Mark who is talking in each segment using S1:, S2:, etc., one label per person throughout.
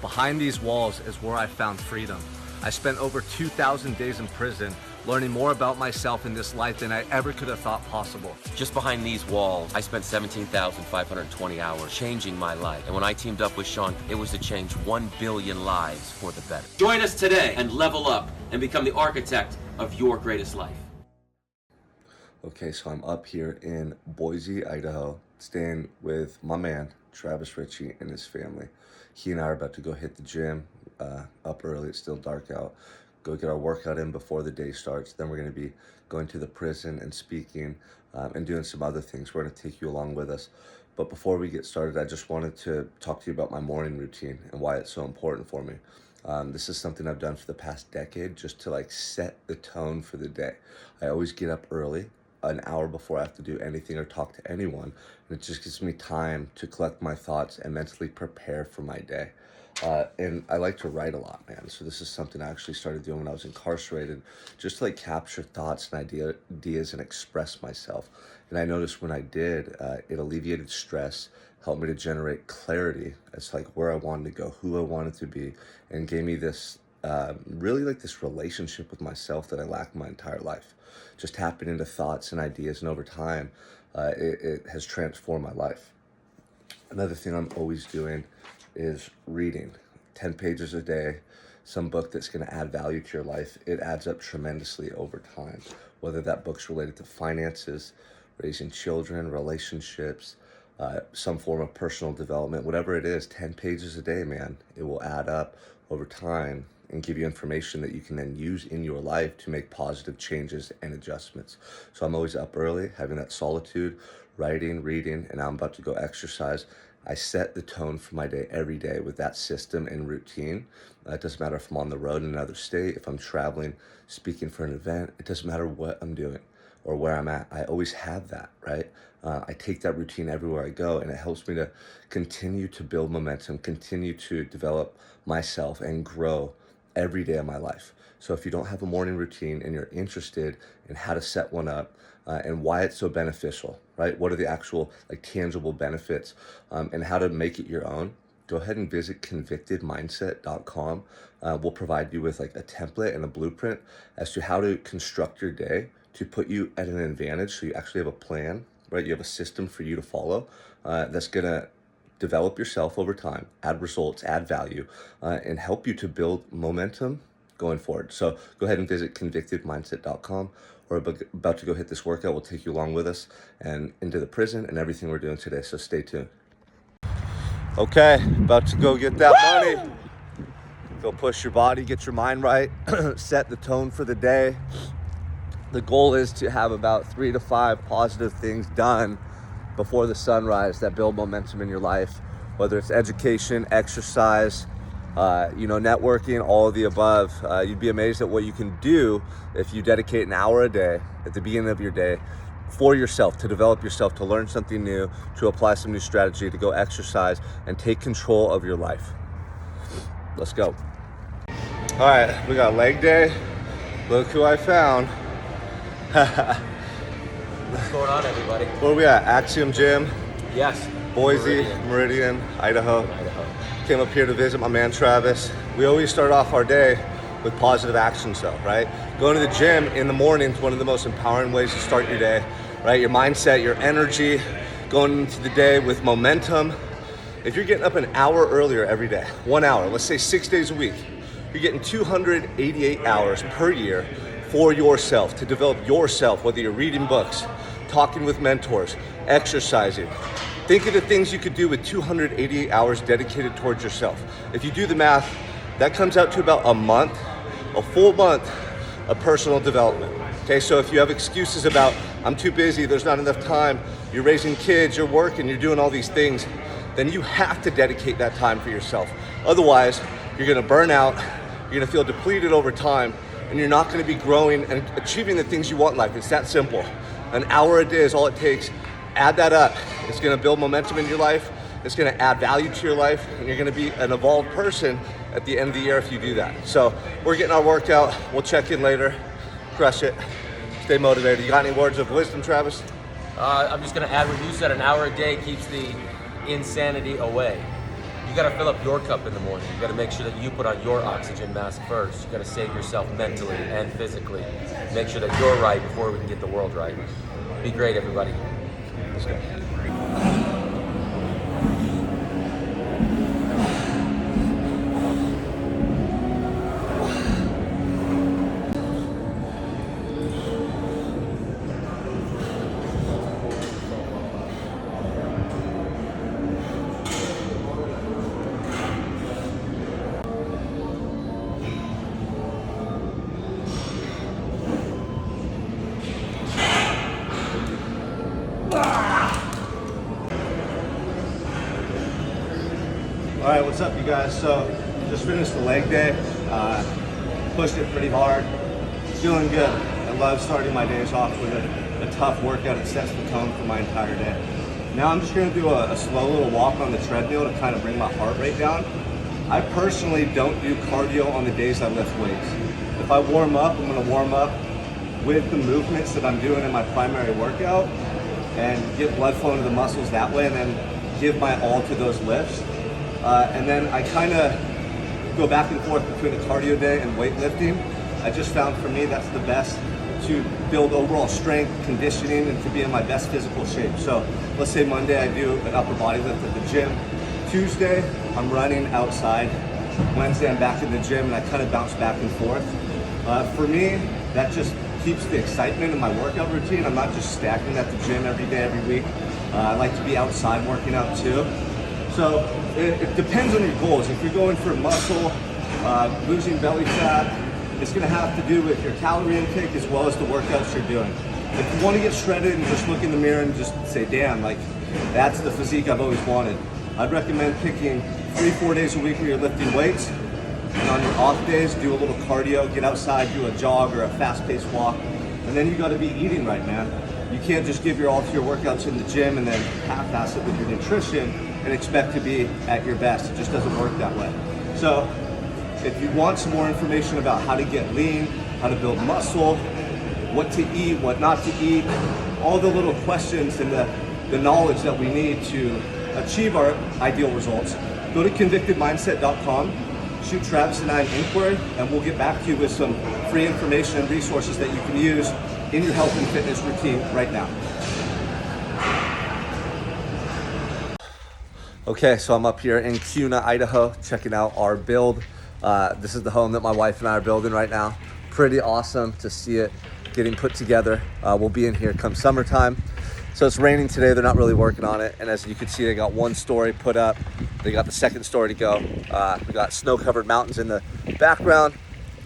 S1: Behind these walls is where I found freedom. I spent over 2,000 days in prison, learning more about myself in this life than I ever could have thought possible.
S2: Just behind these walls, I spent 17,520 hours changing my life. And when I teamed up with Sean, it was to change 1 billion lives for the better. Join us today and level up and become the architect of your greatest life.
S3: Okay, so I'm up here in Boise, Idaho, staying with my man, Travis Richey, and his family. He and I are about to go hit the gym, up early, it's still dark out, go get our workout in before the day starts. Then we're gonna be going to the prison and speaking and doing some other things. We're gonna take you along with us. But before we get started, I just wanted to talk to you about my morning routine and why it's so important for me. This is something I've done for the past decade just to like set the tone for the day. I always get up early, an hour before I have to do anything or talk to anyone. And it just gives me time to collect my thoughts and mentally prepare for my day. And I like to write a lot, man. So this is something I actually started doing when I was incarcerated, just to like capture thoughts and ideas and express myself. And I noticed when I did, it alleviated stress, helped me to generate clarity as to like where I wanted to go, who I wanted to be, and gave me this really like this relationship with myself that I lacked my entire life. Just tapping into thoughts and ideas, and over time, it has transformed my life. Another thing I'm always doing is reading 10 pages a day, some book that's going to add value to your life. It adds up tremendously over time, whether that book's related to finances, raising children, relationships, some form of personal development, whatever it is. 10 pages a day, man, it will add up over time and give you information that you can then use in your life to make positive changes and adjustments. So I'm always up early, having that solitude, writing, reading, and now I'm about to go exercise. I set the tone for my day every day with that system and routine. It doesn't matter if I'm on the road in another state, if I'm traveling, speaking for an event, it doesn't matter what I'm doing or where I'm at. I always have that, right? I take that routine everywhere I go, and it helps me to continue to build momentum, continue to develop myself and grow every day of my life. So if you don't have a morning routine and you're interested in how to set one up and why it's so beneficial, right? What are the actual like tangible benefits and how to make it your own, go ahead and visit convictedmindset.com. We'll provide you with like a template and a blueprint as to how to construct your day to put you at an advantage. So you actually have a plan, right? You have a system for you to follow that's gonna develop yourself over time, add results, add value, and help you to build momentum going forward. So go ahead and visit convictedmindset.com. We're about to go hit this workout. We'll take you along with us and into the prison and everything we're doing today. So stay tuned. Okay, about to go get that money. Go push your body, get your mind right, set the tone for the day. The goal is to have about 3 to 5 positive things done before the sunrise that build momentum in your life, whether it's education, exercise, networking, all of the above. You'd be amazed at what you can do if you dedicate an hour a day at the beginning of your day for yourself, to develop yourself, to learn something new, to apply some new strategy, to go exercise and take control of your life. Let's go. All right, we got leg day. Look who I found.
S2: What's going on, everybody?
S3: Where are we at? Axiom Gym?
S2: Yes.
S3: Boise, Meridian, Idaho. Came up here to visit my man Travis. We always start off our day with positive actions though, right? Going to the gym in the morning is one of the most empowering ways to start your day, right? Your mindset, your energy, going into the day with momentum. If you're getting up an hour earlier every day, 1 hour, let's say 6 days a week, you're getting 288 hours per year for yourself, to develop yourself, whether you're reading books, talking with mentors, exercising. Think of the things you could do with 288 hours dedicated towards yourself. If you do the math, that comes out to about a full month of personal development. Okay, so if you have excuses about, I'm too busy, there's not enough time, you're raising kids, you're working, you're doing all these things, then you have to dedicate that time for yourself. Otherwise, you're gonna burn out, you're gonna feel depleted over time, and you're not gonna be growing and achieving the things you want in life. It's that simple. An hour a day is all it takes. Add that up. It's gonna build momentum in your life. It's gonna add value to your life, and you're gonna be an evolved person at the end of the year if you do that. So we're getting our workout. We'll check in later. Crush it. Stay motivated. You got any words of wisdom, Travis?
S2: I'm just gonna add what you said. An hour a day keeps the insanity away. You got to fill up your cup in the morning. You got to make sure that you put on your oxygen mask first. You got to save yourself mentally and physically. Make sure that you're right before we can get the world right. Be great, everybody. Let's go.
S3: All right, what's up, you guys? So, just finished the leg day. Pushed it pretty hard. Feeling good. I love starting my days off with a tough workout. It sets the tone for my entire day. Now I'm just gonna do a slow little walk on the treadmill to kind of bring my heart rate down. I personally don't do cardio on the days I lift weights. If I warm up, I'm gonna warm up with the movements that I'm doing in my primary workout and get blood flow into the muscles that way, and then give my all to those lifts. And then I kind of go back and forth between a cardio day and weightlifting. I just found for me that's the best to build overall strength, conditioning, and to be in my best physical shape. So let's say Monday I do an upper body lift at the gym. Tuesday I'm running outside. Wednesday I'm back in the gym, and I kind of bounce back and forth. For me, that just keeps the excitement in my workout routine. I'm not just stacking at the gym every day, every week. I like to be outside working out too. So it depends on your goals. If you're going for muscle, losing belly fat, it's gonna have to do with your calorie intake as well as the workouts you're doing. If you wanna get shredded and just look in the mirror and just say, damn, like that's the physique I've always wanted, I'd recommend picking 3-4 days a week where you're lifting weights, and on your off days, do a little cardio, get outside, do a jog or a fast-paced walk, and then you gotta be eating right, man. You can't just give your all to your workouts in the gym and then half-ass it with your nutrition and expect to be at your best. It just doesn't work that way. So if you want some more information about how to get lean, how to build muscle, what to eat, what not to eat, all the little questions and the knowledge that we need to achieve our ideal results, go to convictedmindset.com, shoot Travis and I an inquiry, and we'll get back to you with some free information and resources that you can use in your health and fitness routine right now. Okay, so I'm up here in Kuna, Idaho, checking out our build. This is the home that my wife and I are building right now. Pretty awesome to see it getting put together. We'll be in here come summertime. So it's raining today, they're not really working on it. And as you can see, they got one story put up. They got the second story to go. We got snow-covered mountains in the background.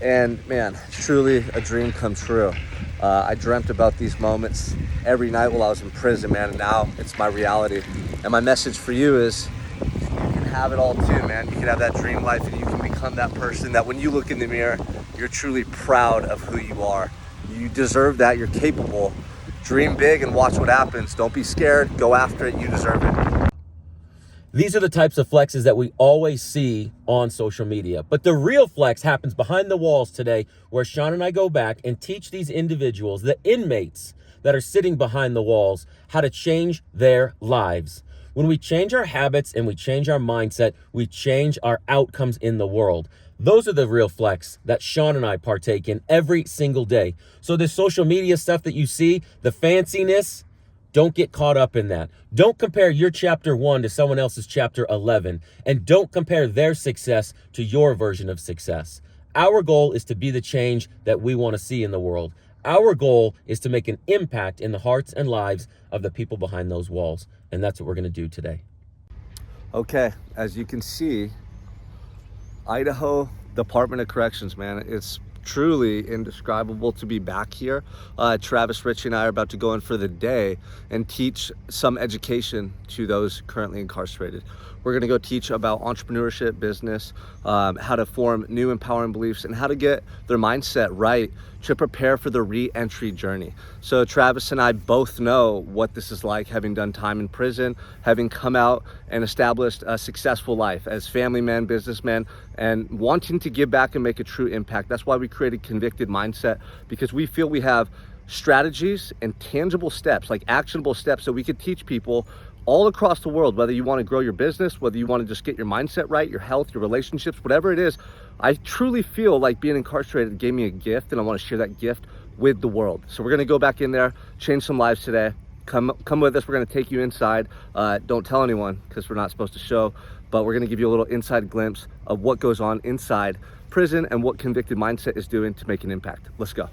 S3: And man, truly a dream come true. I dreamt about these moments every night while I was in prison, man, and now it's my reality. And my message for you is you can have it all too, man. You can have that dream life, and you can become that person that when you look in the mirror, you're truly proud of who you are. You deserve that, you're capable. Dream big and watch what happens. Don't be scared, go after it, you deserve it.
S2: These are the types of flexes that we always see on social media. But the real flex happens behind the walls today, where Sean and I go back and teach these individuals, the inmates that are sitting behind the walls, how to change their lives. When we change our habits and we change our mindset, we change our outcomes in the world. Those are the real flex that Sean and I partake in every single day. So this social media stuff that you see, the fanciness, don't get caught up in that. Don't compare your chapter 1 to someone else's chapter 11, and don't compare their success to your version of success. Our goal is to be the change that we want to see in the world. Our goal is to make an impact in the hearts and lives of the people behind those walls, and that's what we're going to do today.
S3: Okay, as you can see, Idaho Department of Corrections, man, it's truly indescribable to be back here. Travis, Richey, and I are about to go in for the day and teach some education to those currently incarcerated. We're gonna go teach about entrepreneurship, business, how to form new empowering beliefs, and how to get their mindset right to prepare for the re-entry journey. So Travis and I both know what this is like, having done time in prison, having come out and established a successful life as family men, businessmen, and wanting to give back and make a true impact. That's why we created Convicted Mindset, because we feel we have strategies and tangible steps, like actionable steps, that we could teach people
S1: all across the world, whether you want to grow your business, whether you want to just get your mindset right, your health, your relationships, whatever it is. I truly feel like being incarcerated gave me a gift, and I want to share that gift with the world. So we're going to go back in there, change some lives today. Come with us. We're going to take you inside. Don't tell anyone, because we're not supposed to show, but we're going to give you a little inside glimpse of what goes on inside prison and what Convicted Mindset is doing to make an impact. Let's go.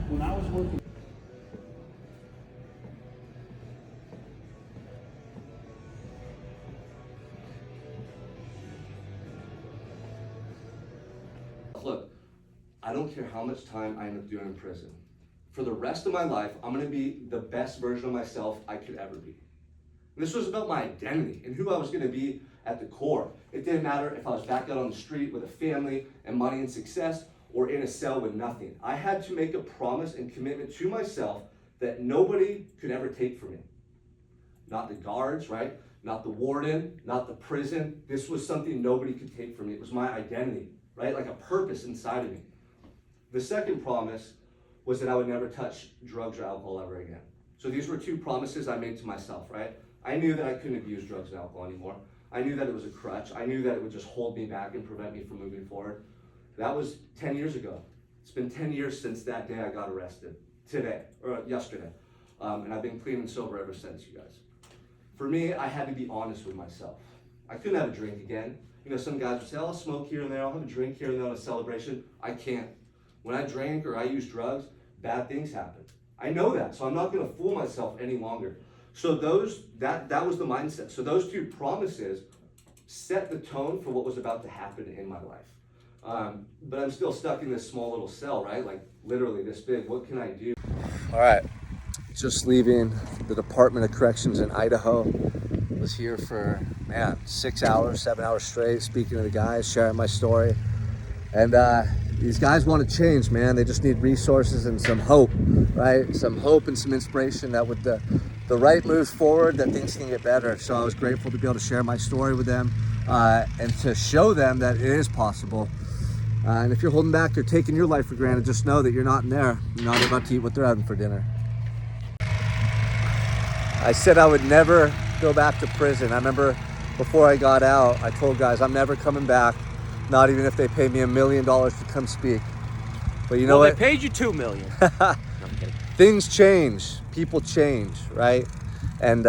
S4: When I was working.
S1: Look, I don't care how much time I end up doing in prison. For the rest of my life, I'm gonna be the best version of myself I could ever be. And this was about my identity and who I was gonna be at the core. It didn't matter if I was back out on the street with a family and money and success, or in a cell with nothing. I had to make a promise and commitment to myself that nobody could ever take from me. Not the guards, right? Not the warden, not the prison. This was something nobody could take from me. It was my identity, right? Like a purpose inside of me. The second promise was that I would never touch drugs or alcohol ever again. So these were two promises I made to myself, right? I knew that I couldn't abuse drugs and alcohol anymore. I knew that it was a crutch. I knew that it would just hold me back and prevent me from moving forward. That was 10 years ago. It's been 10 years since that day I got arrested. Today, or yesterday. And I've been clean and sober ever since, you guys. For me, I had to be honest with myself. I couldn't have a drink again. You know, some guys would say, I'll smoke here and there, I'll have a drink here and there on a celebration. I can't. When I drank or I used drugs, bad things happen. I know that, so I'm not gonna fool myself any longer. So that was the mindset. So those two promises set the tone for what was about to happen in my life. But I'm still stuck in this small little cell, right? Like literally this big. What can I do? All right, just leaving the Department of Corrections in Idaho. Was here for, 6 hours, 7 hours straight, speaking to the guys, sharing my story. And these guys want to change, man. They just need resources and some hope, right? Some hope and some inspiration that with the right moves forward, that things can get better. So I was grateful to be able to share my story with them and to show them that it is possible. And if you're holding back or taking your life for granted, just know that you're not in there. You're not about to eat what they're having for dinner. I said I would never go back to prison. I remember before I got out, I told guys I'm never coming back, not even if they pay me $1 million to come speak. But you know what?
S2: They paid you $2 million. No, I'm kidding.
S1: Things change, people change, right? And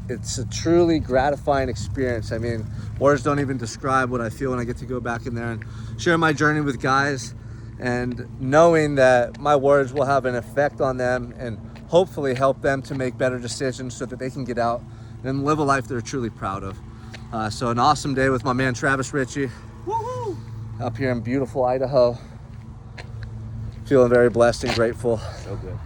S1: it's a truly gratifying experience. I mean, words don't even describe what I feel when I get to go back in there and share my journey with guys, and knowing that my words will have an effect on them and hopefully help them to make better decisions so that they can get out and live a life they're truly proud of. So an awesome day with my man Travis Richey. Woo-hoo! Up here in beautiful Idaho. Feeling very blessed and grateful.
S2: So good.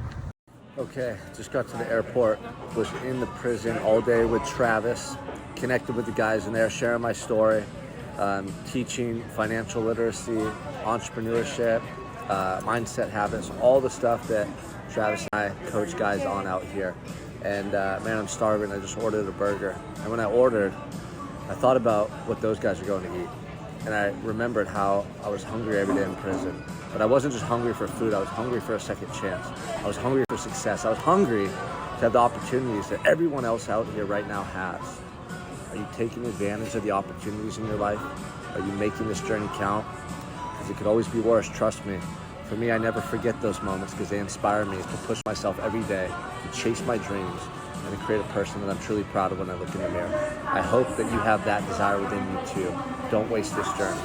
S1: Okay, just got to the airport. Was in the prison all day with Travis. Connected with the guys in there, sharing my story. Teaching financial literacy, entrepreneurship, mindset habits, all the stuff that Travis and I coach guys on out here. And man, I'm starving. I just ordered a burger. And when I ordered, I thought about what those guys are going to eat. And I remembered how I was hungry every day in prison. But I wasn't just hungry for food, I was hungry for a second chance. I was hungry for success. I was hungry to have the opportunities that everyone else out here right now has. Are you taking advantage of the opportunities in your life? Are you making this journey count? Because it could always be worse, trust me. For me, I never forget those moments because they inspire me to push myself every day, to chase my dreams, and to create a person that I'm truly proud of when I look in the mirror. I hope that you have that desire within you too. Don't waste this journey.